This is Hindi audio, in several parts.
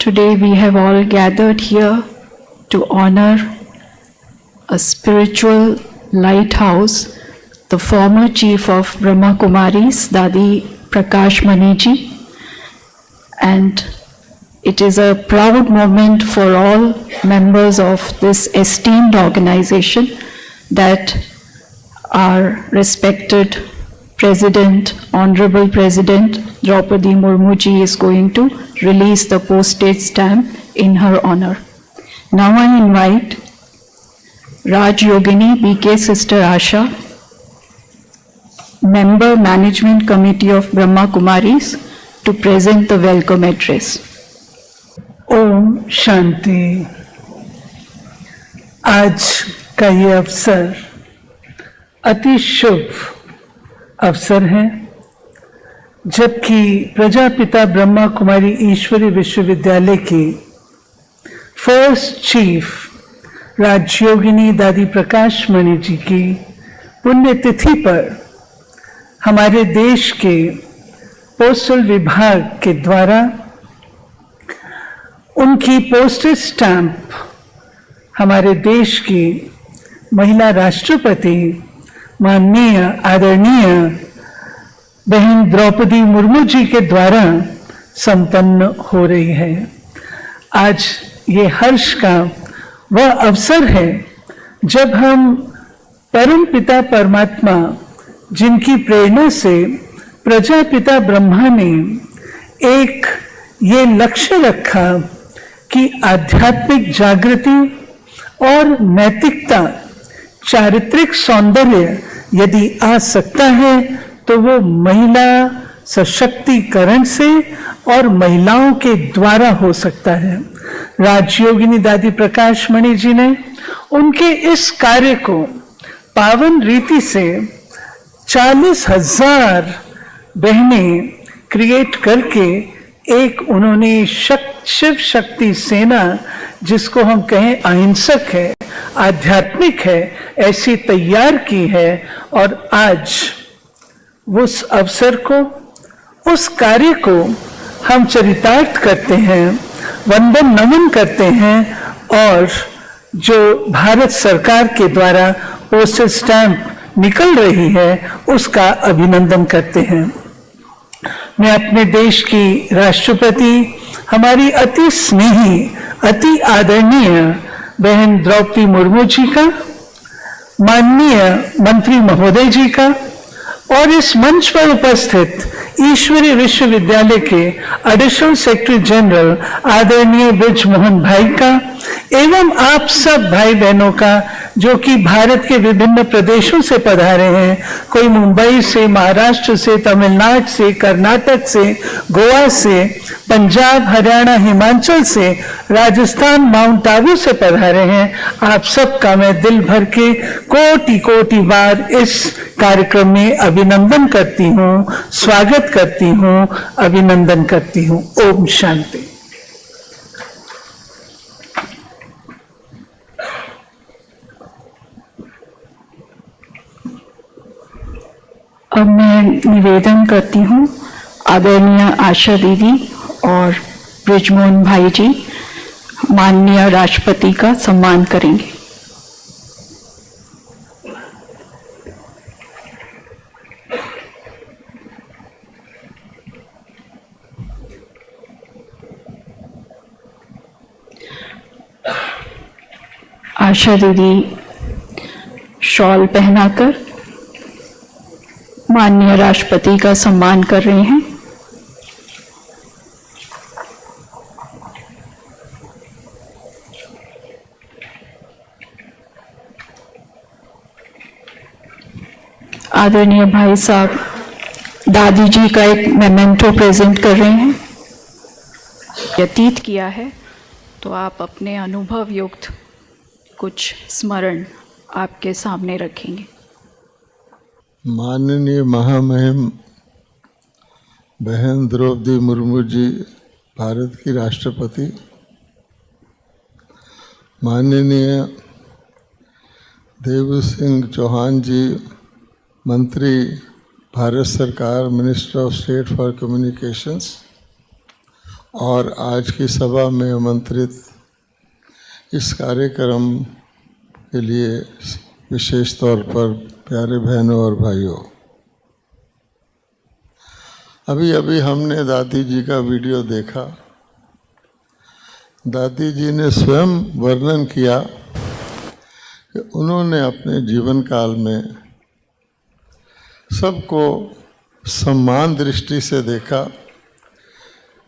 Today we have all gathered here to honor a spiritual lighthouse, the former chief of Brahma Kumaris, Dadi Prakash Maniji, and it is a proud moment for all members of this esteemed organization that our respected President, Honorable President Draupadi Murmu ji is going to release the postage stamp in her honor. Now I invite Raj Yogini BK Sister Asha, Member Management Committee of Brahma Kumaris, to present the welcome address. Om Shanti. आज का ये अवसर अति शुभ अवसर है, जबकि प्रजापिता ब्रह्मा कुमारी ईश्वरी विश्वविद्यालय की फर्स्ट चीफ राजयोगिनी दादी प्रकाश मणि जी की पुण्यतिथि पर हमारे देश के पोस्टल विभाग के द्वारा उनकी पोस्टेज स्टैंप हमारे देश की महिला राष्ट्रपति माननीय आदरणीय बहन द्रौपदी मुर्मू जी के द्वारा संपन्न हो रही है। आज ये हर्ष का वह अवसर है जब हम परम पिता परमात्मा, जिनकी प्रेरणा से प्रजापिता ब्रह्मा ने एक ये लक्ष्य रखा कि आध्यात्मिक जागृति और नैतिकता, चारित्रिक सौंदर्य यदि आ सकता है तो वो महिला सशक्तिकरण से और महिलाओं के द्वारा हो सकता है। राजयोगिनी दादी प्रकाश मणि जी ने उनके इस कार्य को पावन रीति से 40,000 बहनें क्रिएट करके एक उन्होंने शिव शक्ति सेना, जिसको हम कहें अहिंसक है, आध्यात्मिक है, ऐसी तैयार की है। और आज उस अवसर को, उस कार्य को हम चरितार्थ करते हैं, वंदन नमन करते हैं और जो भारत सरकार के द्वारा पोस्टल स्टैंप निकल रही है उसका अभिनंदन करते हैं। मैं अपने देश की राष्ट्रपति, हमारी अति स्नेही, अति आदरणीय बहन द्रौपदी मुर्मू जी का, माननीय मंत्री महोदय जी का और इस मंच पर उपस्थित ईश्वरी विश्वविद्यालय के एडिशनल सेक्रेटरी जनरल आदरणीय ब्रिज मोहन भाई का एवं आप सब भाई बहनों का जो कि भारत के विभिन्न प्रदेशों से पधारे हैं, कोई मुंबई से, महाराष्ट्र से, तमिलनाडु से, कर्नाटक से, गोवा से, पंजाब, हरियाणा, हिमाचल से, राजस्थान, माउंट आबू से पधारे हैं। आप सबका मैं दिल भर के कोटि कोटि बार इस कार्यक्रम में अभिनंदन करती हूँ, स्वागत करती हूँ, अभिनंदन करती हूँ। ओम शांति। अब मैं निवेदन करती हूँ आदरणीय आशा दीदी और ब्रिजमोहन भाई जी माननीय राष्ट्रपति का सम्मान करेंगे। आशा दीदी शॉल पहनाकर माननीय राष्ट्रपति का सम्मान कर रहे हैं। आदरणीय भाई साहब दादी जी का एक मेमेंटो प्रेजेंट कर रहे हैं। व्यतीत किया है तो आप अपने अनुभव युक्त कुछ स्मरण आपके सामने रखेंगे। माननीय महामहिम बहन द्रौपदी मुर्मू जी भारत की राष्ट्रपति, माननीय देव सिंह चौहान जी मंत्री भारत सरकार, minister of state for communications, और आज की सभा में आमंत्रित इस कार्यक्रम के लिए विशेष तौर पर प्यारे बहनों और भाइयों, अभी अभी हमने दादी जी का वीडियो देखा। दादी जी ने स्वयं वर्णन किया कि उन्होंने अपने जीवन काल में सबको सम्मान दृष्टि से देखा,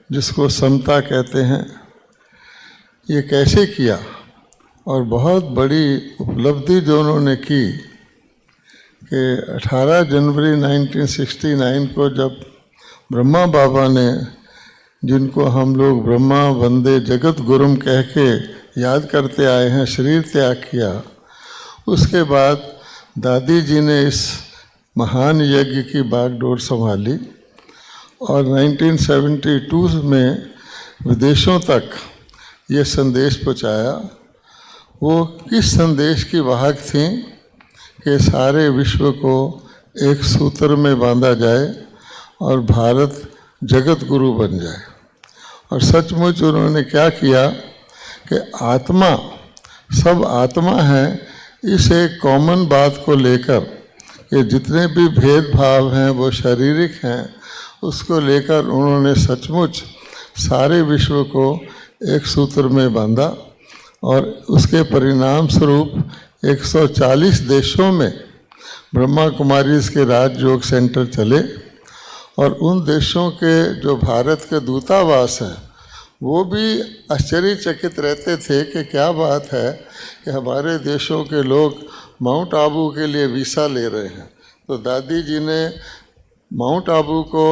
जिसको समता कहते हैं। ये कैसे किया, और बहुत बड़ी उपलब्धि जो उन्होंने की कि 18 जनवरी 1969 को जब ब्रह्मा बाबा ने, जिनको हम लोग ब्रह्मा वंदे जगत गुरुम कह के याद करते आए हैं, शरीर त्याग किया, उसके बाद दादी जी ने इस महान यज्ञ की बागडोर संभाली और 1972 में विदेशों तक ये संदेश पहुंचाया। वो किस संदेश की वाहक थीं कि सारे विश्व को एक सूत्र में बांधा जाए और भारत जगत गुरु बन जाए। और सचमुच उन्होंने क्या किया कि आत्मा, सब आत्मा है, इस एक कॉमन बात को लेकर कि जितने भी भेदभाव हैं वो शारीरिक हैं, उसको लेकर उन्होंने सचमुच सारे विश्व को एक सूत्र में बांधा। और उसके परिणाम स्वरूप 140 देशों में ब्रह्मा कुमारीज के राजयोग सेंटर चले, और उन देशों के जो भारत के दूतावास हैं वो भी आश्चर्यचकित रहते थे कि क्या बात है कि हमारे देशों के लोग माउंट आबू के लिए वीज़ा ले रहे हैं। तो दादी जी ने माउंट आबू को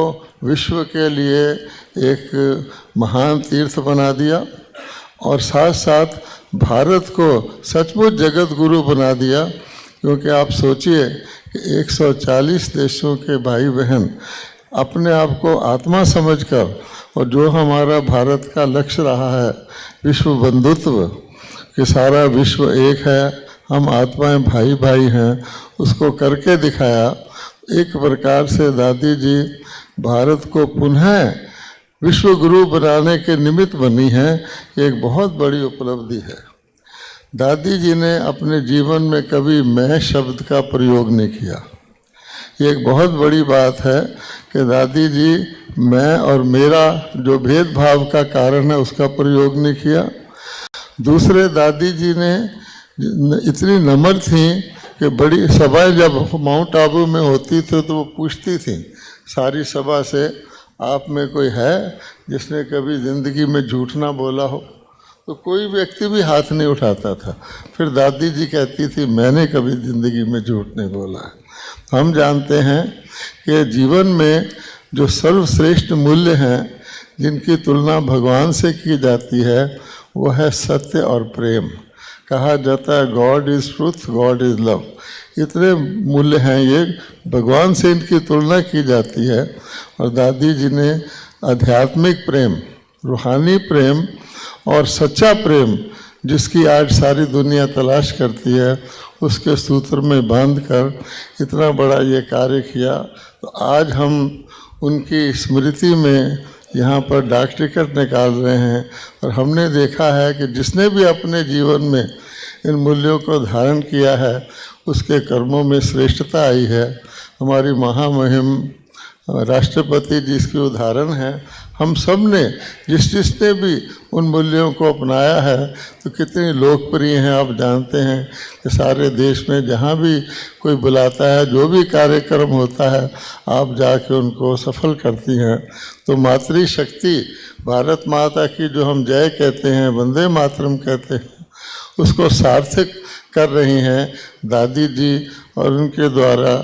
विश्व के लिए एक महान तीर्थ बना दिया और साथ साथ भारत को सचमुच जगत गुरु बना दिया। क्योंकि आप सोचिए कि 140 देशों के भाई बहन अपने आप को आत्मा समझकर, और जो हमारा भारत का लक्ष्य रहा है विश्व बंधुत्व, कि सारा विश्व एक है, हम आत्माएं भाई भाई हैं, उसको करके दिखाया। एक प्रकार से दादी जी भारत को पुनः विश्व गुरु बनाने के निमित्त बनी है। एक बहुत बड़ी उपलब्धि है। दादी जी ने अपने जीवन में कभी मैं शब्द का प्रयोग नहीं किया। ये एक बहुत बड़ी बात है कि दादी जी मैं और मेरा जो भेदभाव का कारण है उसका प्रयोग नहीं किया। दूसरे, दादी जी ने इतनी नम्र थी कि बड़ी सभाएं जब माउंट आबू में होती थी तो वो पूछती थी सारी सभा से, आप में कोई है जिसने कभी ज़िंदगी में झूठ ना बोला हो? तो कोई व्यक्ति भी हाथ नहीं उठाता था। फिर दादी जी कहती थी मैंने कभी ज़िंदगी में झूठ नहीं बोला है। हम जानते हैं कि जीवन में जो सर्वश्रेष्ठ मूल्य हैं जिनकी तुलना भगवान से की जाती है वो है सत्य और प्रेम। कहा जाता है God is truth, God is love. इतने मूल्य हैं ये, भगवान से इनकी तुलना की जाती है। और दादी जी ने आध्यात्मिक प्रेम, रूहानी प्रेम और सच्चा प्रेम, जिसकी आज सारी दुनिया तलाश करती है, उसके सूत्र में बांधकर इतना बड़ा ये कार्य किया। तो आज हम उनकी स्मृति में यहाँ पर डाक टिकट निकाल रहे हैं। और हमने देखा है कि जिसने भी अपने जीवन में इन मूल्यों को धारण किया है उसके कर्मों में श्रेष्ठता आई है। हमारी महामहिम राष्ट्रपति जी इसके उदाहरण हैं। हम सब ने जिसने भी उन मूल्यों को अपनाया है तो कितनी लोकप्रिय हैं। आप जानते हैं कि सारे देश में जहाँ भी कोई बुलाता है, जो भी कार्यक्रम होता है, आप जाके उनको सफल करती हैं। तो मातृशक्ति, भारत माता की जो हम जय कहते हैं, वंदे मातरम कहते हैं, उसको सार्थक कर रही हैं दादी जी और उनके द्वारा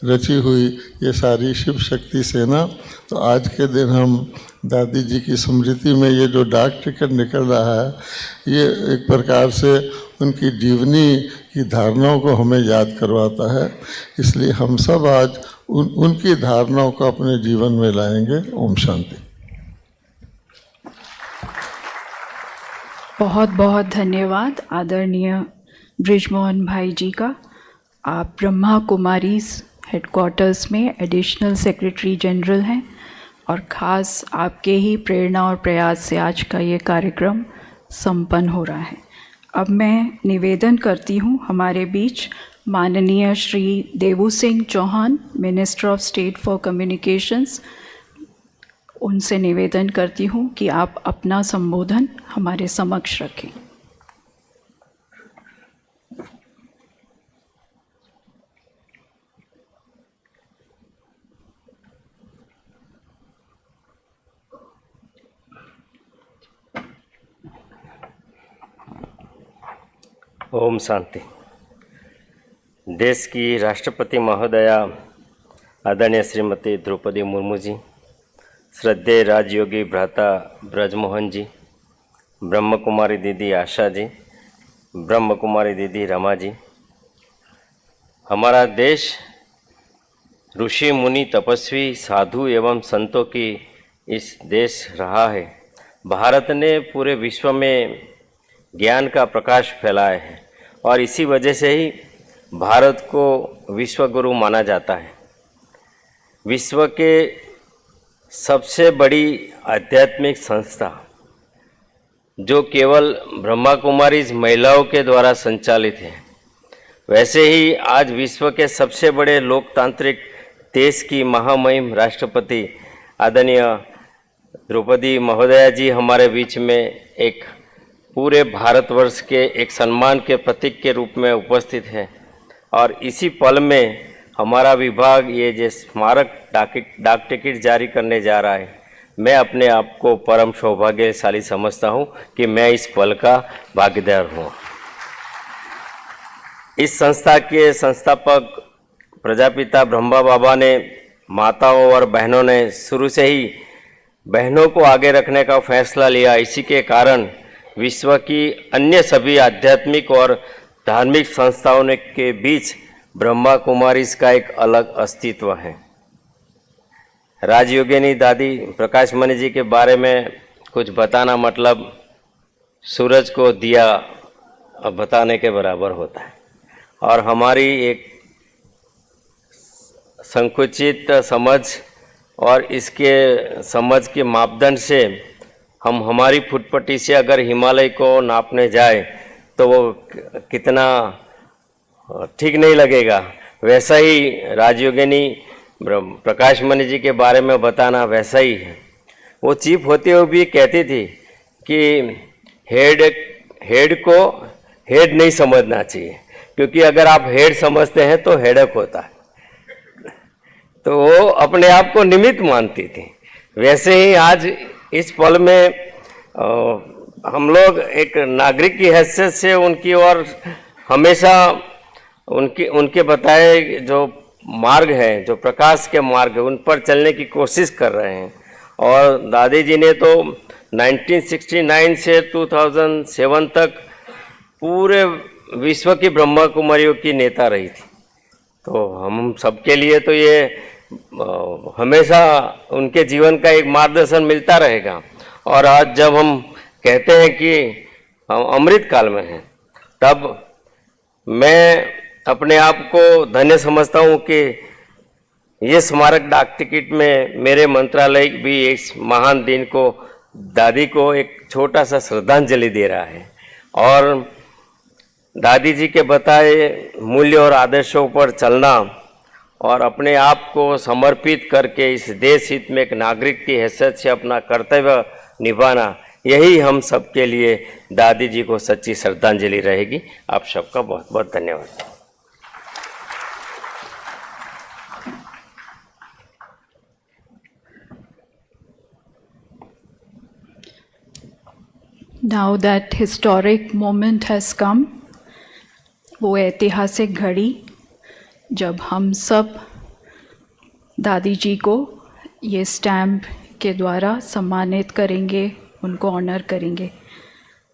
रची हुई ये सारी शिव शक्ति सेना। तो आज के दिन हम दादी जी की स्मृति में ये जो डाक टिकट निकल रहा है, ये एक प्रकार से उनकी जीवनी की धारणाओं को हमें याद करवाता है। इसलिए हम सब आज उनकी धारणाओं को अपने जीवन में लाएंगे। ओम शांति। बहुत बहुत धन्यवाद आदरणीय बृजमोहन भाई जी का। आप ब्रह्मा कुमारीज हेडक्वार्टर्स में एडिशनल सेक्रेटरी जनरल हैं। और ख़ास आपके ही प्रेरणा और प्रयास से आज का ये कार्यक्रम संपन्न हो रहा है। अब मैं निवेदन करती हूँ हमारे बीच माननीय Shri Devu Singh Chauhan, minister of state for communications, उनसे निवेदन करती हूँ कि आप अपना संबोधन हमारे समक्ष रखें। ओम शांति। देश की राष्ट्रपति महोदया आदरणीय श्रीमती द्रौपदी मुर्मू जी, श्रद्धेय राजयोगी भ्राता ब्रजमोहन जी, ब्रह्म कुमारी दीदी आशा जी, ब्रह्म कुमारी दीदी रमा जी, हमारा देश ऋषि मुनि तपस्वी साधु एवं संतों की इस देश रहा है। भारत ने पूरे विश्व में ज्ञान का प्रकाश फैलाया है और इसी वजह से ही भारत को विश्व गुरु माना जाता है। विश्व के सबसे बड़ी आध्यात्मिक संस्था जो केवल ब्रह्मा कुमारीज महिलाओं के द्वारा संचालित है, वैसे ही आज विश्व के सबसे बड़े लोकतांत्रिक देश की महामहिम राष्ट्रपति आदरणीय द्रौपदी महोदया जी हमारे बीच में एक पूरे भारतवर्ष के एक सम्मान के प्रतीक के रूप में उपस्थित है। और इसी पल में हमारा विभाग ये जो स्मारक डाक टिकट जारी करने जा रहा है, मैं अपने आप को परम सौभाग्यशाली समझता हूँ कि मैं इस पल का भागीदार हूँ। इस संस्था के संस्थापक प्रजापिता ब्रह्मा बाबा ने, माताओं और बहनों ने शुरू से ही बहनों को आगे रखने का फैसला लिया। इसी के कारण विश्व की अन्य सभी आध्यात्मिक और धार्मिक संस्थाओं के बीच ब्रह्मा कुमारीज का एक अलग अस्तित्व है। राजयोगिनी दादी प्रकाश मणि जी के बारे में कुछ बताना मतलब सूरज को दिया बताने के बराबर होता है। और हमारी एक संकुचित समझ और इसके समझ के मापदंड से हम हमारी फुटपट्टी से अगर हिमालय को नापने जाए तो वो कितना ठीक नहीं लगेगा। वैसा ही राजयोगिनी प्रकाश मणि जी के बारे में बताना वैसा ही है। वो चीफ होते हुए भी कहती थी कि हेड को हेड नहीं समझना चाहिए, क्योंकि अगर आप हेड समझते हैं तो हेडक होता है। तो वो अपने आप को निमित्त मानती थी। वैसे ही आज इस पल में हम लोग एक नागरिक की हैसियत से उनकी ओर हमेशा उनके बताए जो मार्ग है, जो प्रकाश के मार्ग है, उन पर चलने की कोशिश कर रहे हैं। और दादी जी ने तो 1969 से 2007 तक पूरे विश्व की ब्रह्मा कुमारियों की नेता रही थी। तो हम सबके लिए तो ये हमेशा उनके जीवन का एक मार्गदर्शन मिलता रहेगा। और आज जब हम कहते हैं कि हम अमृत काल में हैं, तब मैं अपने आप को धन्य समझता हूँ कि ये स्मारक डाक टिकट में मेरे मंत्रालय भी इस महान दिन को, दादी को एक छोटा सा श्रद्धांजलि दे रहा है। और दादी जी के बताए मूल्य और आदर्शों पर चलना और अपने आप को समर्पित करके इस देश हित में एक नागरिक की हैसियत से अपना कर्तव्य निभाना, यही हम सबके लिए दादी जी को सच्ची श्रद्धांजलि रहेगी। आप सबका बहुत बहुत धन्यवाद। Now that historic moment has come, वो ऐतिहासिक घड़ी जब हम सब दादी जी को ये स्टैम्प के द्वारा सम्मानित करेंगे, उनको ऑनर करेंगे।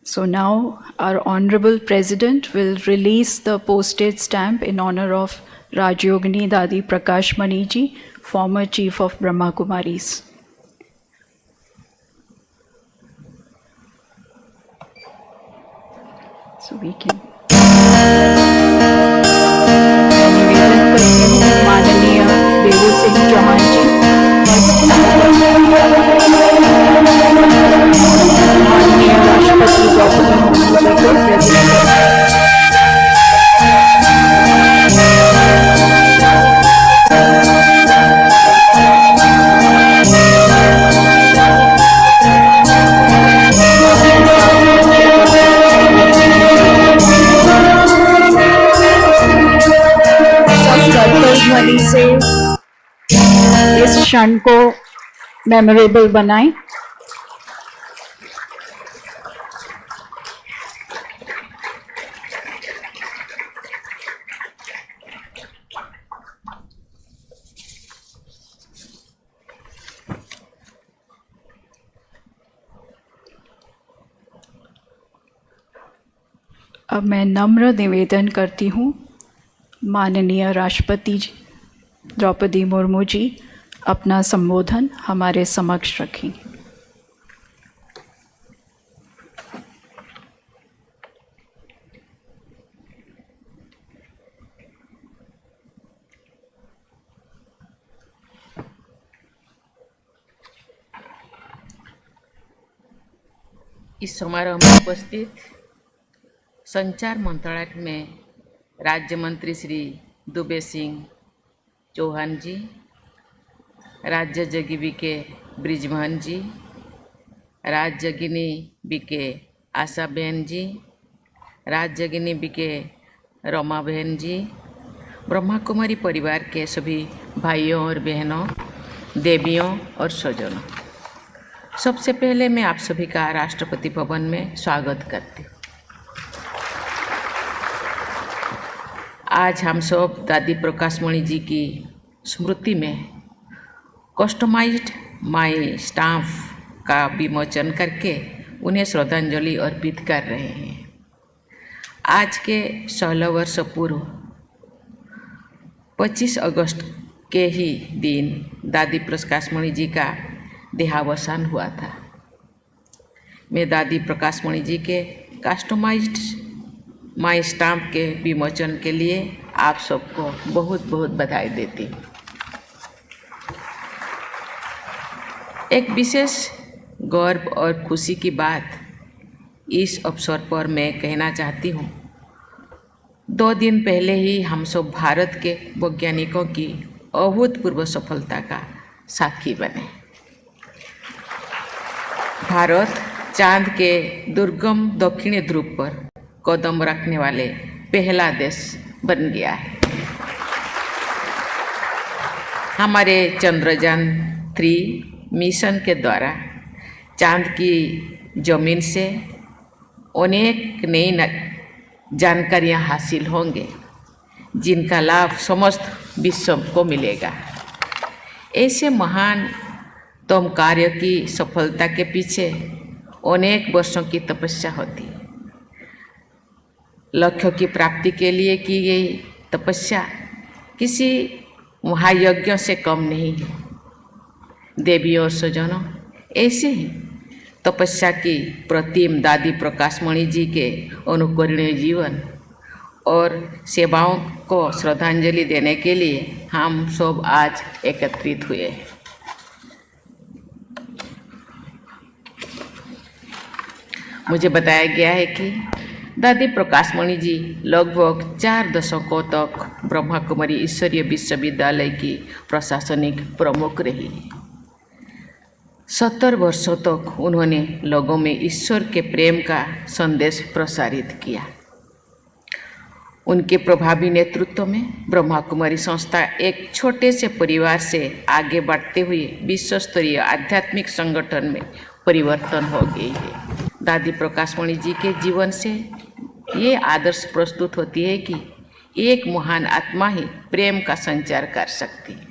So now our Honorable President will release the postage stamp in honor of Rajyogini Dadi Prakash Mani ji, former Chief of Brahma Kumaris. So we can. निवेदन करती हूँ माननीय देवू सिंह चौहान जी। को प्रेजेंट करें। सब करतल ध्वनि से इस क्षण को मेमोरेबल बनाएं। अब मैं नम्र निवेदन करती हूँ माननीय राष्ट्रपति जी द्रौपदी मुर्मू जी अपना संबोधन हमारे समक्ष रखेंगे। इस समारोह में उपस्थित संचार मंत्रालय में राज्य मंत्री श्री दुबे सिंह चौहान जी, राज्य जगी बीके ब्रिजमोहन जी, राज्य जगिनी बीके आशा बहन जी, राज्य जगिनी बीके रमा बहन जी, ब्रह्मा कुमारी परिवार के सभी भाइयों और बहनों, देवियों और स्वजनों, सबसे पहले मैं आप सभी का राष्ट्रपति भवन में स्वागत करती हूँ। आज हम सब दादी प्रकाशमणि जी की स्मृति में कस्टमाइज्ड माई स्टाम्प का विमोचन करके उन्हें श्रद्धांजलि अर्पित कर रहे हैं। आज के 16 वर्ष पूर्व 25 अगस्त के ही दिन दादी प्रकाशमणि जी का देहावसान हुआ था। मैं दादी प्रकाशमणि जी के कस्टमाइज्ड माई स्टाम्प के विमोचन के लिए आप सबको बहुत बहुत बधाई देती हूँ। एक विशेष गर्व और खुशी की बात इस अवसर पर मैं कहना चाहती हूँ। 2 दिन पहले ही हम सब भारत के वैज्ञानिकों की अभूतपूर्व सफलता का साक्षी बने। भारत चांद के दुर्गम दक्षिणी ध्रुव पर कदम रखने वाले पहला देश बन गया है। हमारे चंद्रयान 3 मिशन के द्वारा चांद की जमीन से अनेक नई जानकारियां हासिल होंगे, जिनका लाभ समस्त विश्व को मिलेगा। ऐसे महान कार्य की सफलता के पीछे अनेक वर्षों की तपस्या होती है। लक्ष्य की प्राप्ति के लिए की गई तपस्या किसी महायज्ञ से कम नहीं है। देवियों और स्वजनों, ऐसे ही तपस्या की प्रतिम दादी प्रकाशमणि जी के अनुकरणीय जीवन और सेवाओं को श्रद्धांजलि देने के लिए हम सब आज एकत्रित हुए हैं। मुझे बताया गया है कि दादी प्रकाशमणि जी लगभग 4 दशकों तक ब्रह्मा कुमारी ईश्वरीय विश्वविद्यालय की प्रशासनिक प्रमुख रही। 70 वर्षों तक उन्होंने लोगों में ईश्वर के प्रेम का संदेश प्रसारित किया। उनके प्रभावी नेतृत्व में ब्रह्मा कुमारी संस्था एक छोटे से परिवार से आगे बढ़ते हुए विश्व स्तरीय आध्यात्मिक संगठन में परिवर्तन हो गई है। दादी प्रकाशमणि जी के जीवन से ये आदर्श प्रस्तुत होती है कि एक महान आत्मा ही प्रेम का संचार कर सकती है।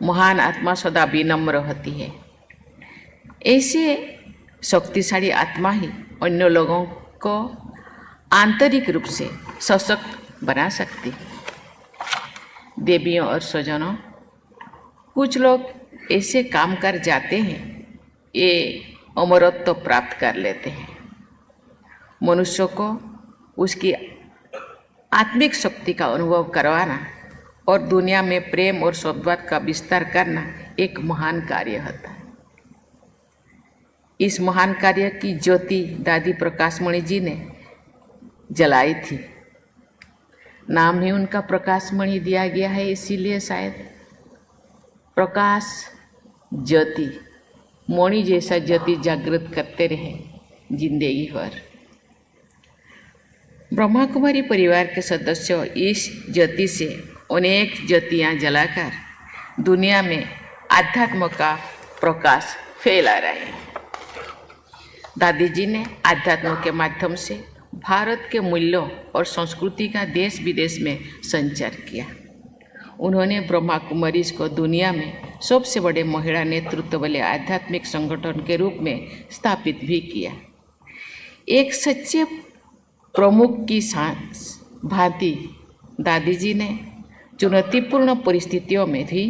महान आत्मा सदा विनम्र होती है। ऐसे शक्तिशाली आत्मा ही अन्य लोगों को आंतरिक रूप से सशक्त बना सकती है। देवियों और स्वजनों, कुछ लोग ऐसे काम कर जाते हैं, ये अमरत्व प्राप्त कर लेते हैं। मनुष्य को उसकी आत्मिक शक्ति का अनुभव करवाना और दुनिया में प्रेम और सद्भाव का विस्तार करना एक महान कार्य होता है। इस महान कार्य की ज्योति दादी प्रकाशमणि जी ने जलाई थी। नाम ही उनका प्रकाशमणि दिया गया है, इसीलिए शायद प्रकाश ज्योति, मणि जैसा ज्योति जागृत करते रहे जिंदगी भर। ब्रह्मा कुमारी परिवार के सदस्यों इस ज्योति से अनेक ज्योतियां जलाकर दुनिया में आध्यात्म का प्रकाश फैला रहे हैं। दादी जी ने आध्यात्म के माध्यम से भारत के मूल्यों और संस्कृति का देश विदेश में संचार किया। उन्होंने ब्रह्मा कुमारीज को दुनिया में सबसे बड़े महिला नेतृत्व वाले आध्यात्मिक संगठन के रूप में स्थापित भी किया। एक सच्चे प्रमुख की भांति दादी जी ने चुनौतीपूर्ण परिस्थितियों में भी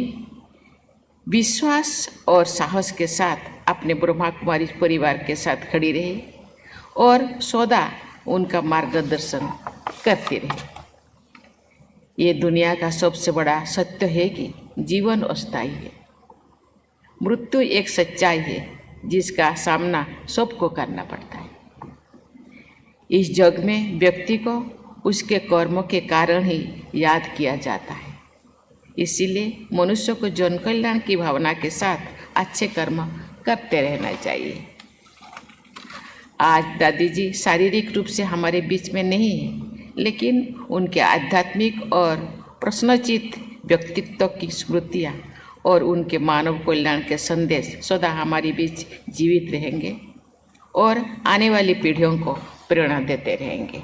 विश्वास और साहस के साथ अपने ब्रह्मा कुमारी परिवार के साथ खड़ी रही और सदा उनका मार्गदर्शन करती रही। ये दुनिया का सबसे बड़ा सत्य है कि जीवन अस्थायी है, मृत्यु एक सच्चाई है जिसका सामना सबको करना पड़ता है। इस जग में व्यक्ति को उसके कर्मों के कारण ही याद किया जाता है। इसीलिए मनुष्य को जन कल्याण की भावना के साथ अच्छे कर्म करते रहना चाहिए। आज दादी जी शारीरिक रूप से हमारे बीच में नहीं है, लेकिन उनके आध्यात्मिक और प्रश्नचित व्यक्तित्व की स्मृतियाँ और उनके मानव कल्याण के संदेश सदा हमारे बीच जीवित रहेंगे और आने वाली पीढ़ियों को प्रेरणा देते रहेंगे।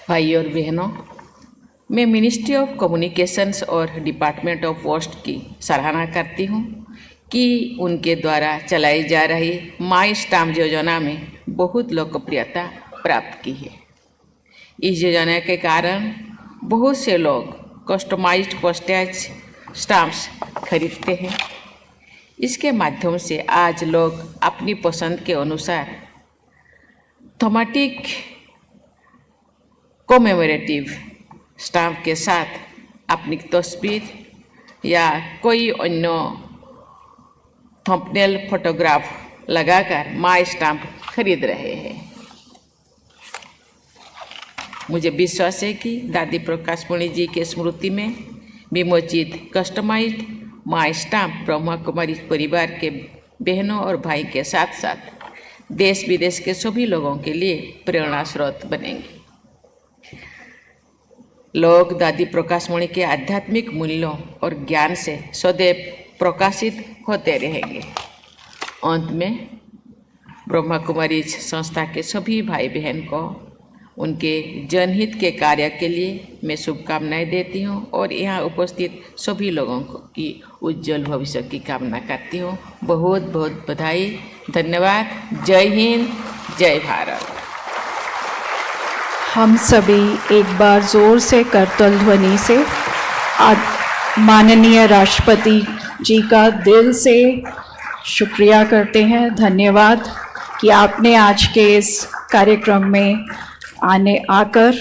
भाई और बहनों, मैं मिनिस्ट्री ऑफ कम्युनिकेशंस और डिपार्टमेंट ऑफ पोस्ट की सराहना करती हूँ कि उनके द्वारा चलाई जा रही माई स्टाम्प योजना में बहुत लोकप्रियता प्राप्त की है। इस योजना के कारण बहुत से लोग कस्टमाइज्ड पोस्टेज स्टाम्प्स खरीदते हैं। इसके माध्यम से आज लोग अपनी पसंद के अनुसार थीमेटिक कॉमेमोरेटिव स्टाम्प के साथ अपनी तस्वीर या कोई अन्य थंबनेल फोटोग्राफ लगाकर माई स्टाम्प खरीद रहे हैं। मुझे विश्वास है कि दादी प्रकाशमणि जी के स्मृति में विमोचित कस्टमाइज्ड माई स्टाम्प ब्रह्मा कुमारी परिवार के बहनों और भाई के साथ साथ देश विदेश के सभी लोगों के लिए प्रेरणा स्रोत बनेंगे। लोग दादी प्रकाशमणि के आध्यात्मिक मूल्यों और ज्ञान से सदैव प्रकाशित होते रहेंगे। अंत में ब्रह्मा कुमारी संस्था के सभी भाई बहन को उनके जनहित के कार्य के लिए मैं शुभकामनाएं देती हूं और यहाँ उपस्थित सभी लोगों को की उज्जवल भविष्य की कामना करती हूँ। बहुत बहुत बधाई, धन्यवाद। जय हिंद, जय भारत। हम सभी एक बार जोर से करतल ध्वनि से माननीय राष्ट्रपति जी का दिल से शुक्रिया करते हैं। धन्यवाद कि आपने आज के इस कार्यक्रम में आकर